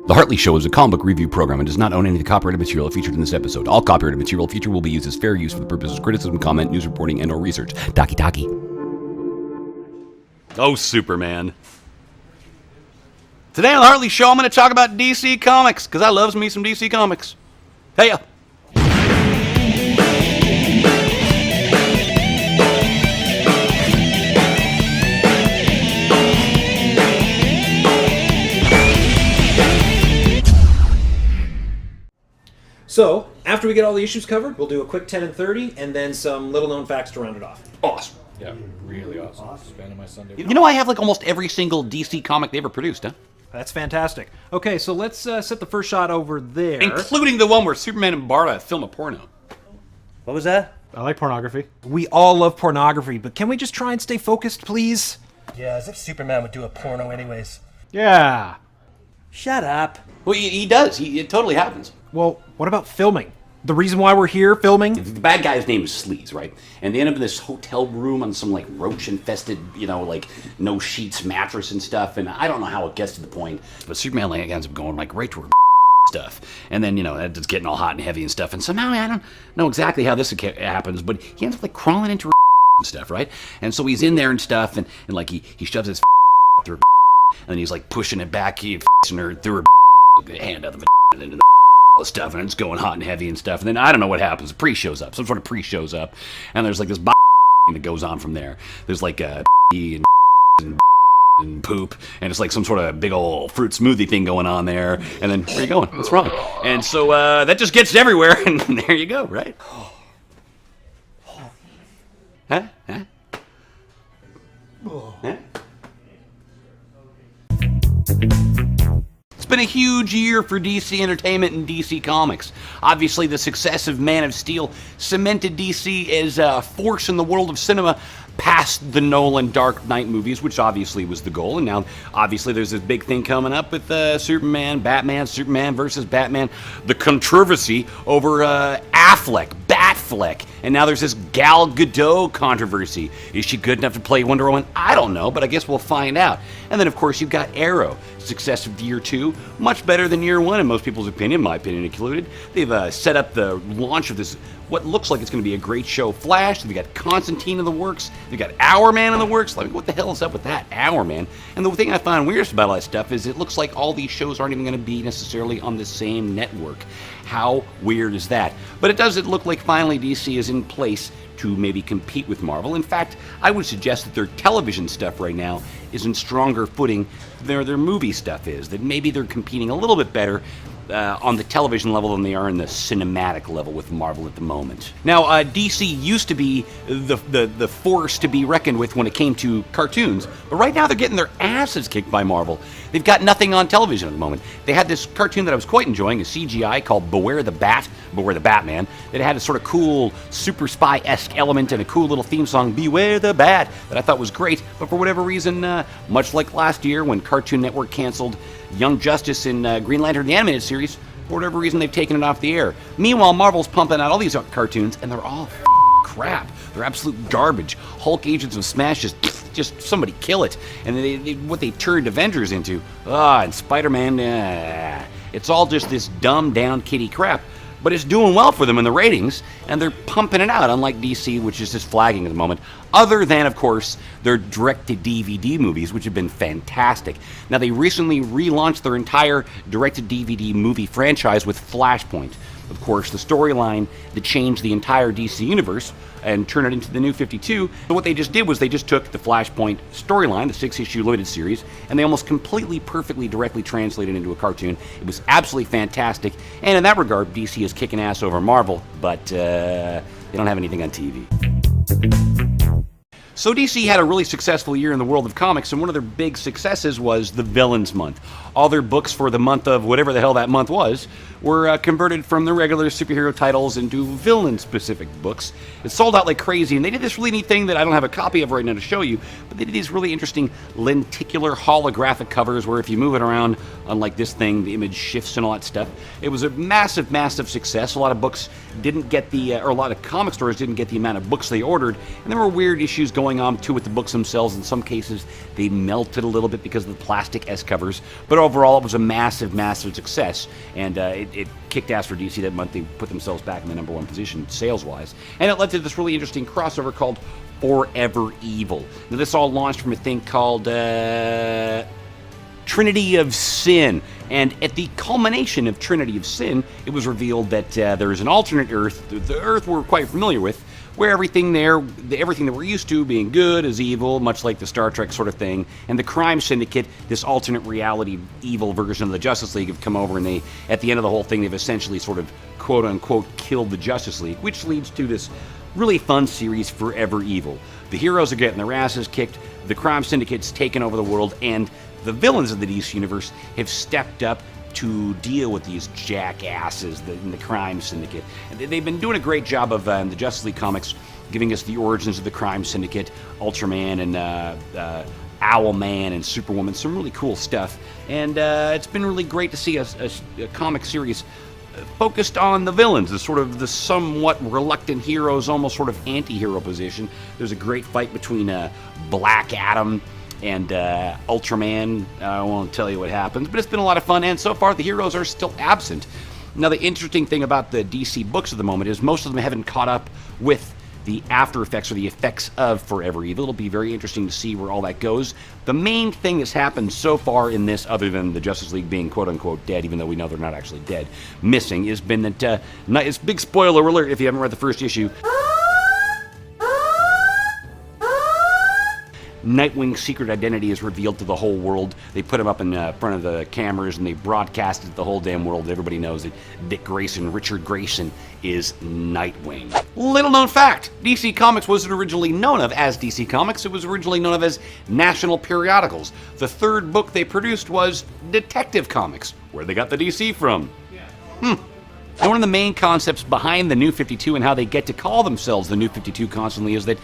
The Hartley Show is a comic book review program and does not own any of the copyrighted material featured in this episode. All copyrighted material featured will be used as fair use for the purposes of criticism, comment, news reporting, and/or research. Taki. Oh, Superman. Today on the Hartley Show, I'm going to talk about DC Comics, because I loves me some DC Comics. Hey ya! So, after we get all the issues covered, we'll do a quick 10 and 30, and then some little-known facts to round it off. Awesome. Yeah, really awesome. Spending my Sunday. You know, I have like almost every single DC comic they ever produced, huh? That's fantastic. Okay, so let's set the first shot over there. Including the one where Superman and Barda film a porno. What was that? I like pornography. We all love pornography, but can we just try and stay focused, please? Yeah, as if Superman would do a porno anyways. Yeah. Shut up. Well, he does. It totally happens. Well, what about filming? The reason why we're here filming? The bad guy's name is Sleaze, right? And they end up in this hotel room on some, like, roach-infested, like, no-sheets mattress and stuff, and I don't know how it gets to the point, but Superman like, ends up going, like, right to her stuff. And then, it's getting all hot and heavy and stuff, and somehow, I don't know exactly how this happens, but he ends up, like, crawling into her and stuff, right? And so he's in there and stuff, and like, he shoves his through her, and then he's, like, pushing it back, he's her through her hand out of the and into the stuff, and it's going hot and heavy and stuff, and then I don't know what happens. Pre shows up, some sort of pre shows up, and there's like this that goes on from there. There's like a and poop, and it's like some sort of big old fruit smoothie thing going on there, and then where are you going? What's wrong? And so that just gets everywhere, and there you go, right? Huh? It's been a huge year for DC Entertainment and DC Comics. Obviously, the success of Man of Steel cemented DC as a force in the world of cinema past the Nolan Dark Knight movies, which obviously was the goal. And now, obviously, there's this big thing coming up with Superman versus Batman. The controversy over Batfleck. And now there's this Gal Gadot controversy. Is she good enough to play Wonder Woman? I don't know, but I guess we'll find out. And then, of course, you've got Arrow. Success of year 2, much better than year 1 in most people's opinion, my opinion included. They've set up the launch of this, what looks like it's going to be a great show, Flash. They've got Constantine in the works. They've got Hourman in the works. Like, what the hell is up with that, Hourman? And the thing I find weirdest about all that stuff is it looks like all these shows aren't even going to be necessarily on the same network. How weird is that? But it does look like finally DC is in place to maybe compete with Marvel. In fact, I would suggest that their television stuff right now is in stronger footing than their movie stuff is. That maybe they're competing a little bit better on the television level than they are in the cinematic level with Marvel at the moment. Now, DC used to be the force to be reckoned with when it came to cartoons, but right now they're getting their asses kicked by Marvel. They've got nothing on television at the moment. They had this cartoon that I was quite enjoying, a CGI called Beware the Batman, that had a sort of cool super spy-esque element and a cool little theme song, Beware the Bat, that I thought was great, but for whatever reason, much like last year when Cartoon Network canceled Young Justice and Green Lantern the Animated Series, for whatever reason they've taken it off the air. Meanwhile, Marvel's pumping out all these cartoons, and they're all crap. They're absolute garbage. Hulk, Agents of Smash, just somebody kill it. And what they turned Avengers into, and Spider-Man, it's all just this dumbed down kiddie crap. But it's doing well for them in the ratings, and they're pumping it out, unlike DC, which is just flagging at the moment, other than, of course, their direct-to-DVD movies, which have been fantastic. Now, they recently relaunched their entire direct-to-DVD movie franchise with Flashpoint. Of course, the storyline that changed the entire DC universe and turned it into the New 52. So what they just did was they just took the Flashpoint storyline, the 6-issue limited series, and they almost completely, perfectly, directly translated it into a cartoon. It was absolutely fantastic, and in that regard, DC is kicking ass over Marvel, but they don't have anything on TV. So DC had a really successful year in the world of comics, and one of their big successes was the Villains Month. All their books for the month of whatever the hell that month was were converted from the regular superhero titles into villain-specific books. It sold out like crazy, and they did this really neat thing that I don't have a copy of right now to show you, but they did these really interesting lenticular holographic covers where if you move it around, unlike this thing, the image shifts and all that stuff. It was a massive, massive success. A lot of books didn't get or a lot of comic stores didn't get the amount of books they ordered, and there were weird issues going going on too with the books themselves. In some cases, they melted a little bit because of the plastic S covers, but overall, it was a massive, massive success, and it kicked ass for DC that month. They put themselves back in the #1 position sales-wise, and it led to this really interesting crossover called Forever Evil. Now, this all launched from a thing called Trinity of Sin, and at the culmination of Trinity of Sin, it was revealed that there is an alternate Earth, the Earth we're quite familiar with, where everything that we're used to, being good, is evil, much like the Star Trek sort of thing, and the crime syndicate, this alternate reality evil version of the Justice League, have come over, and at the end of the whole thing, they've essentially sort of quote-unquote killed the Justice League, which leads to this really fun series, Forever Evil. The heroes are getting their asses kicked, the crime syndicate's taken over the world, and the villains of the DC Universe have stepped up to deal with these jackasses in the crime syndicate. And they've been doing a great job of, in the Justice League comics, giving us the origins of the crime syndicate, Ultraman and Owlman and Superwoman, some really cool stuff. And it's been really great to see a comic series focused on the villains, the sort of the somewhat reluctant heroes, almost sort of anti-hero position. There's a great fight between Black Adam and Ultraman. I won't tell you what happens, but it's been a lot of fun, and so far the heroes are still absent. Now, the interesting thing about the DC books at the moment is most of them haven't caught up with the after effects or the effects of Forever Evil. It'll be very interesting to see where all that goes. The main thing that's happened so far in this, other than the Justice League being quote-unquote dead, even though we know they're not actually dead, missing, has been that, it's big spoiler alert if you haven't read the first issue, Nightwing's secret identity is revealed to the whole world. They put him up in front of the cameras and they broadcast it to the whole damn world. Everybody knows that Dick Grayson, Richard Grayson, is Nightwing. Little known fact, DC Comics wasn't originally known of as DC Comics. It was originally known of as National Periodicals. The third book they produced was Detective Comics, where they got the DC from. And one of the main concepts behind the New 52 and how they get to call themselves the New 52 constantly is that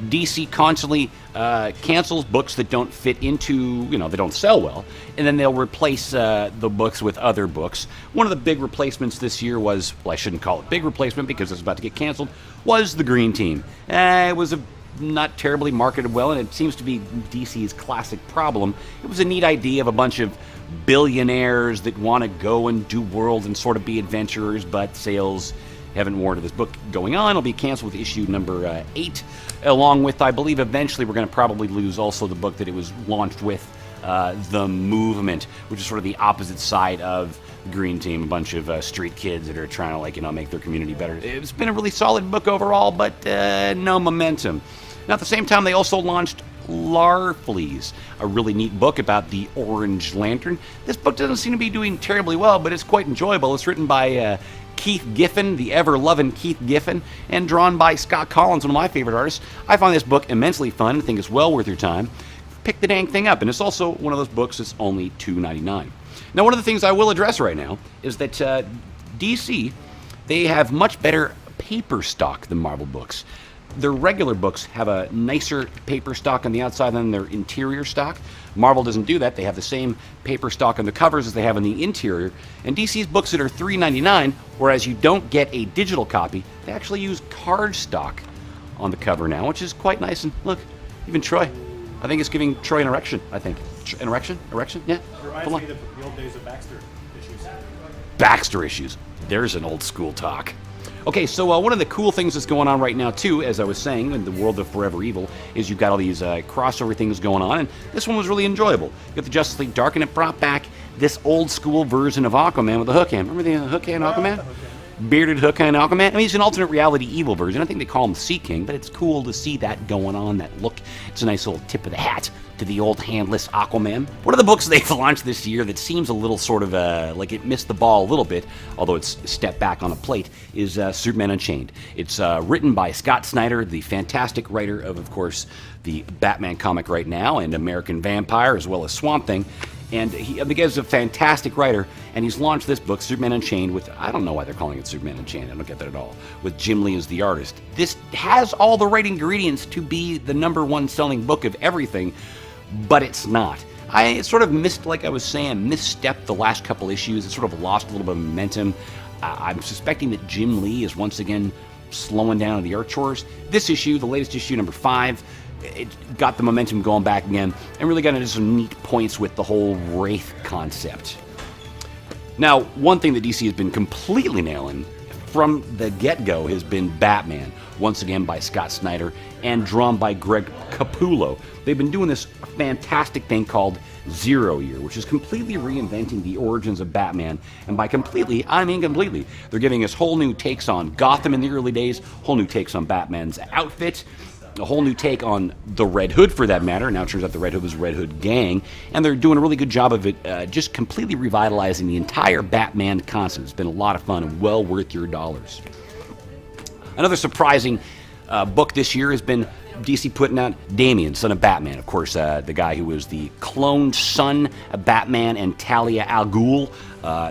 DC constantly cancels books that don't fit into, they don't sell well, and then they'll replace the books with other books. One of the big replacements this year was, well, I shouldn't call it big replacement because it's about to get canceled, was the Green Team. It was not terribly marketed well, and it seems to be DC's classic problem. It was a neat idea of a bunch of billionaires that want to go and do world and sort of be adventurers, but sales haven't warranted this book going on. It'll be canceled with issue number 8, along with, I believe, eventually we're going to probably lose also the book that it was launched with, The Movement, which is sort of the opposite side of the Green Team, a bunch of street kids that are trying to, make their community better. It's been a really solid book overall, but no momentum. Now, at the same time, they also launched Larfleeze, a really neat book about the Orange Lantern. This book doesn't seem to be doing terribly well, but it's quite enjoyable. It's written by Keith Giffen, the ever-loving Keith Giffen, and drawn by Scott Collins, one of my favorite artists. I find this book immensely fun. I think it's well worth your time. Pick the dang thing up, and it's also one of those books that's only $2.99. Now, one of the things I will address right now is that DC, they have much better paper stock than Marvel books. Their regular books have a nicer paper stock on the outside than their interior stock. Marvel doesn't do that. They have the same paper stock on the covers as they have on the interior. And DC's books that are $3.99, whereas you don't get a digital copy, they actually use card stock on the cover now, which is quite nice. And look, even Troy. I think it's giving Troy an erection, I think. An erection? Erection? Yeah. It reminds me of the old days of Baxter issues. Baxter issues. There's an old school talk. Okay, so one of the cool things that's going on right now, too, as I was saying, in the world of Forever Evil, is you've got all these crossover things going on, and this one was really enjoyable. You got the Justice League Dark, and it brought back this old-school version of Aquaman with a hook hand. Remember the hook hand Aquaman? Bearded hook hand Aquaman? I mean, he's an alternate reality evil version. I think they call him Sea King, but it's cool to see that going on, that look. It's a nice little tip of the hat to the old handless Aquaman. One of the books they've launched this year that seems a little sort of like it missed the ball a little bit, although it's stepped back on a plate, is Superman Unchained. It's written by Scott Snyder, the fantastic writer of course, the Batman comic right now, and American Vampire, as well as Swamp Thing. And the guy's a fantastic writer, and he's launched this book, Superman Unchained, with, I don't know why they're calling it Superman Unchained, I don't get that at all, with Jim Lee as the artist. This has all the right ingredients to be the #1 selling book of everything, but it's not. I sort of misstepped the last couple issues. It sort of lost a little bit of momentum. I'm suspecting that Jim Lee is once again slowing down the art chores. This issue, the latest issue, number 5, it got the momentum going back again, and really got into some neat points with the whole Wraith concept. Now, one thing that DC has been completely nailing from the get-go has been Batman, once again by Scott Snyder and drawn by Greg Capullo. They've been doing this fantastic thing called Zero Year, which is completely reinventing the origins of Batman. And by completely, I mean completely. They're giving us whole new takes on Gotham in the early days, whole new takes on Batman's outfit, a whole new take on the Red Hood, for that matter. Now it turns out the Red Hood was Red Hood Gang, and they're doing a really good job of it, just completely revitalizing the entire Batman concept. It's been a lot of fun and well worth your dollars. Another surprising book this year has been DC putting out Damian, son of Batman. Of course, the guy who was the cloned son of Batman and Talia al Ghul.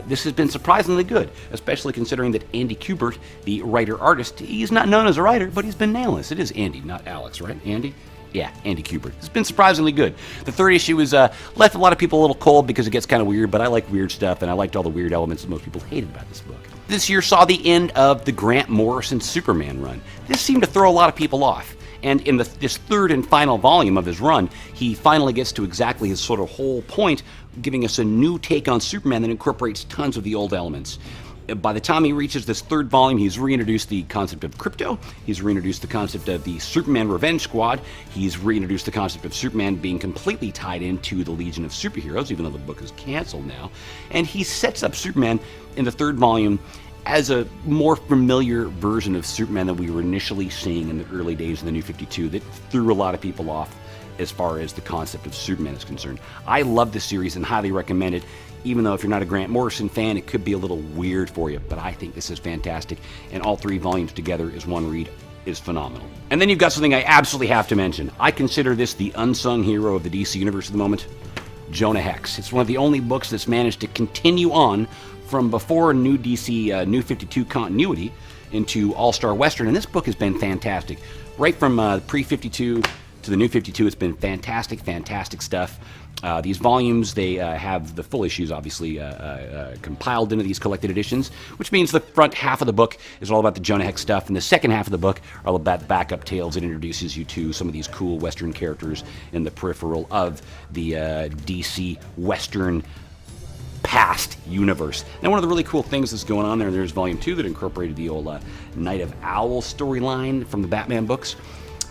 This has been surprisingly good, especially considering that Andy Kubert, the writer-artist, he's not known as a writer, but he's been nailing this. It is Andy, not Alex, right? Andy? Yeah, Andy Kubert. It's been surprisingly good. The third issue is left a lot of people a little cold because it gets kind of weird, but I like weird stuff, and I liked all the weird elements that most people hated about this book. This year saw the end of the Grant Morrison Superman run. This seemed to throw a lot of people off. And in this third and final volume of his run, he finally gets to exactly his sort of whole point, giving us a new take on Superman that incorporates tons of the old elements. By the time he reaches this third volume, he's reintroduced the concept of Krypto, he's reintroduced the concept of the Superman Revenge Squad, he's reintroduced the concept of Superman being completely tied into the Legion of Superheroes, even though the book is canceled now, and he sets up Superman in the third volume as a more familiar version of Superman than we were initially seeing in the early days of the New 52 that threw a lot of people off as far as the concept of Superman is concerned. I love this series and highly recommend it, even though if you're not a Grant Morrison fan, it could be a little weird for you, but I think this is fantastic, and all three volumes together as one read is phenomenal. And then you've got something I absolutely have to mention. I consider this the unsung hero of the DC Universe at the moment, Jonah Hex. It's one of the only books that's managed to continue on from before New DC New 52 continuity into All-Star Western, and this book has been fantastic. Right from pre-52 to the New 52, it's been fantastic, fantastic stuff. These volumes, they have the full issues, obviously, compiled into these collected editions, which means the front half of the book is all about the Jonah Hex stuff, and the second half of the book are all about the backup tales. It introduces you to some of these cool Western characters in the peripheral of the DC Western past universe. Now, one of the really cool things that's going on there's volume 2 that incorporated the old Night of Owl storyline from the Batman books,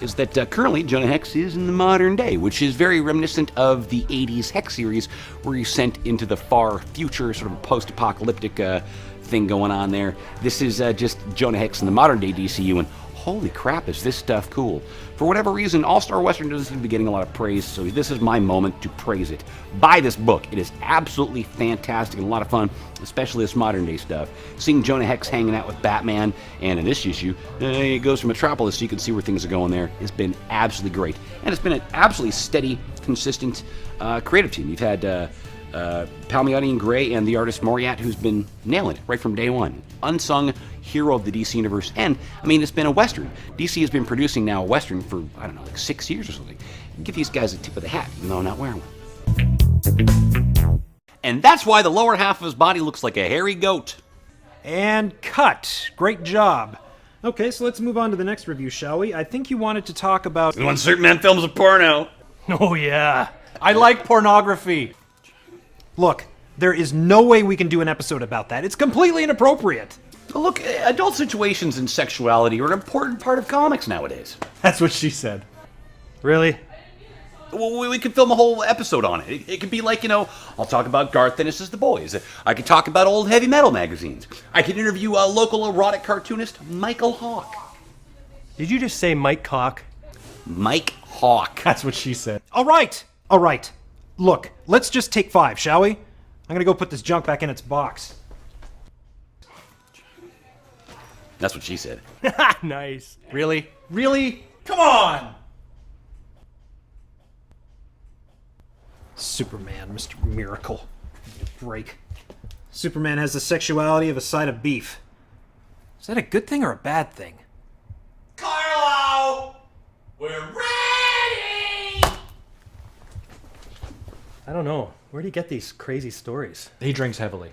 is that currently Jonah Hex is in the modern day, which is very reminiscent of the 80s Hex series, where he's sent into the far future, sort of a post-apocalyptic thing going on there. This is just Jonah Hex in the modern day DCU, and holy crap, is this stuff cool. For whatever reason, All-Star Western doesn't seem to be getting a lot of praise, so this is my moment to praise it. Buy this book. It is absolutely fantastic and a lot of fun, especially this modern day stuff. Seeing Jonah Hex hanging out with Batman, and in this issue, he goes to Metropolis so you can see where things are going there. It's been absolutely great. And it's been an absolutely steady, consistent creative team. You've had Palmiotti and Gray and the artist Moriat, who's been nailing it right from day one. Unsung hero of the DC Universe, and, I mean, it's been a Western. DC has been producing now a Western for, I don't know, like 6 years or something. Give these guys a tip of the hat, even though I'm not wearing one. And that's why the lower half of his body looks like a hairy goat. And cut. Great job. Okay, so let's move on to the next review, shall we? I think you wanted to talk about... When Superman films a porno. Oh, yeah. I like pornography. Look, there is no way we can do an episode about that. It's completely inappropriate. Look, adult situations and sexuality are an important part of comics nowadays. That's what she said. Really? Well, we could film a whole episode on it. It could be like, I'll talk about Garth Ennis's The Boys. I could talk about old heavy metal magazines. I could interview a local erotic cartoonist, Michael Hawk. Did you just say Mike Cock? Mike Hawk. That's what she said. All right. Look, let's just take 5, shall we? I'm gonna go put this junk back in its box. That's what she said. Nice. Really? Really? Come on! Superman, Mr. Miracle. Need a break. Superman has the sexuality of a side of beef. Is that a good thing or a bad thing? Carlo! We're ready! I don't know. Where do you get these crazy stories? He drinks heavily.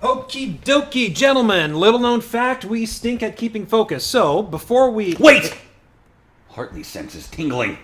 Okie dokie, gentlemen. Little known fact, we stink at keeping focus. So, before we... Wait! Hartley senses tingling.